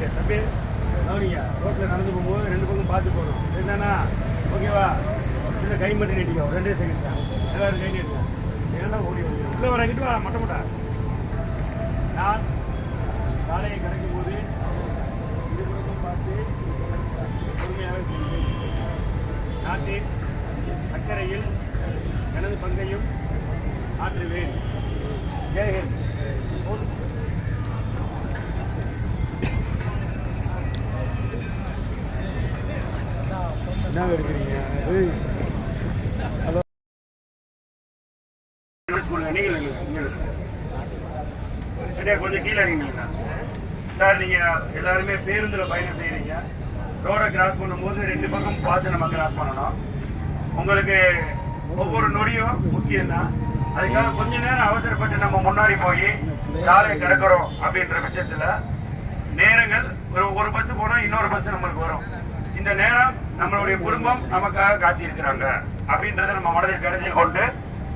Right தம்பி கவனிங்க. ரோட்டில் நடந்து போகும்போது ரெண்டு பக்கம் பார்த்து போகணும். என்னன்னா ஓகேவா? சின்ன கை மட்டும் நீட்டிக்கோ. 2 செகண்ட் தான். எல்லாரும் கை நீட்டுங்க. ஏன்னா ஓடி வந்துடும். உள்ளே வரங்கிட்டு வா மட்டை நான் சாலையை கிடைக்கும் போது இருபுறமும் பார்த்து பொறுமையாக செய்வேன். நாட்டின் அக்கறையில் எனது பங்கையும் ஆற்றுவேன். ஜெயஹிந்த். என்ன எடுக்கிறீங்க? கொஞ்சம் கீழே இருக்கீங்களா சார்? நீங்க எல்லாருமே பேருந்துல பயணம் செய்யறீங்க. ரோட கிராஸ் பண்ணும்போது 2 பக்கம் பார்த்து நம்ம கிராஸ் பண்ணணும். உங்களுக்கு ஒவ்வொரு நொடியும் முக்கியம் தான். அதுக்காக கொஞ்ச நேரம் அவசரப்பட்டு நம்ம முன்னாடி போய் சாலையை கிடக்கிறோம் அப்படின்ற பட்சத்துல நேரங்கள் ஒரு பஸ் போனா இன்னொரு பஸ் நம்மளுக்கு வரும். இந்த நேரம் நம்மளுடைய குடும்பம் நமக்காக காத்திருக்கிறாங்க அப்படின்றத நம்ம மனதில் கருத்தில் கொண்டு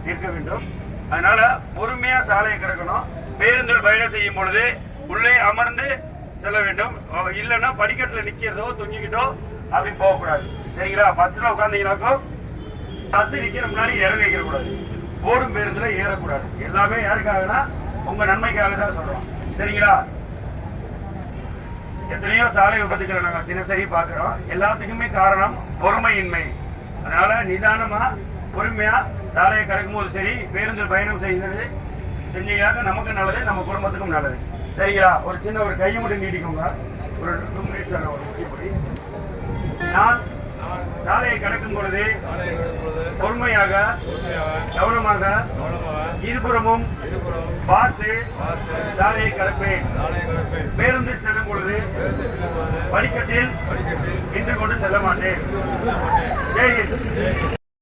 இருக்க வேண்டும். அதனால பொறுமையா சாலையை கிடக்கணும். பேருந்தில் பயணம் செய்யும் பொழுது உள்ளே அமர்ந்து செல்ல வேண்டும். இல்லைன்னா படிக்கட்டுல நிக்கிறதோ தொங்கிக்கிட்டோ அப்படி போகக்கூடாது. சரிங்களா? பஸ்ல உட்காந்தீங்கன்னாக்கோ பஸ் நிக்கிற முன்னாடி இறங்க வைக்க கூடாது. ஓடும் பேருந்துல ஏறக்கூடாது. எல்லாமே யாருக்காகனா உங்க நன்மைக்காக தான் சொல்றோம். சரிங்களா? எத்தனையோ சாலை விபத்துக்களை நாங்க தினசரி பார்க்கிறோம். எல்லாத்துக்குமே காரணம் பொறுமையின்மை. அதனால நிதானமா பொறுமையா சாலையை கடக்கும் போது சரி, பேருந்தில் பயணம் செய்கிறது செஞ்சீங்க நமக்கு நல்லது, நம்ம குடும்பத்துக்கும் நல்லது. சரிங்களா? ஒரு சின்ன ஒரு கையை மட்டும் நீட்டிக்கோங்க. ஒரு 2 மினிட்ஸ் முக்கியப்படி நான் சாலையை கடக்கும் பொழுது பொறுமையாக கவனமாக இருபுறமும் பார்த்து சாலையை கடப்பேன். பேருந்தில் செல்லும் பொழுது படிக்கட்டில் நின்று கொண்டு செல்ல மாட்டேன்.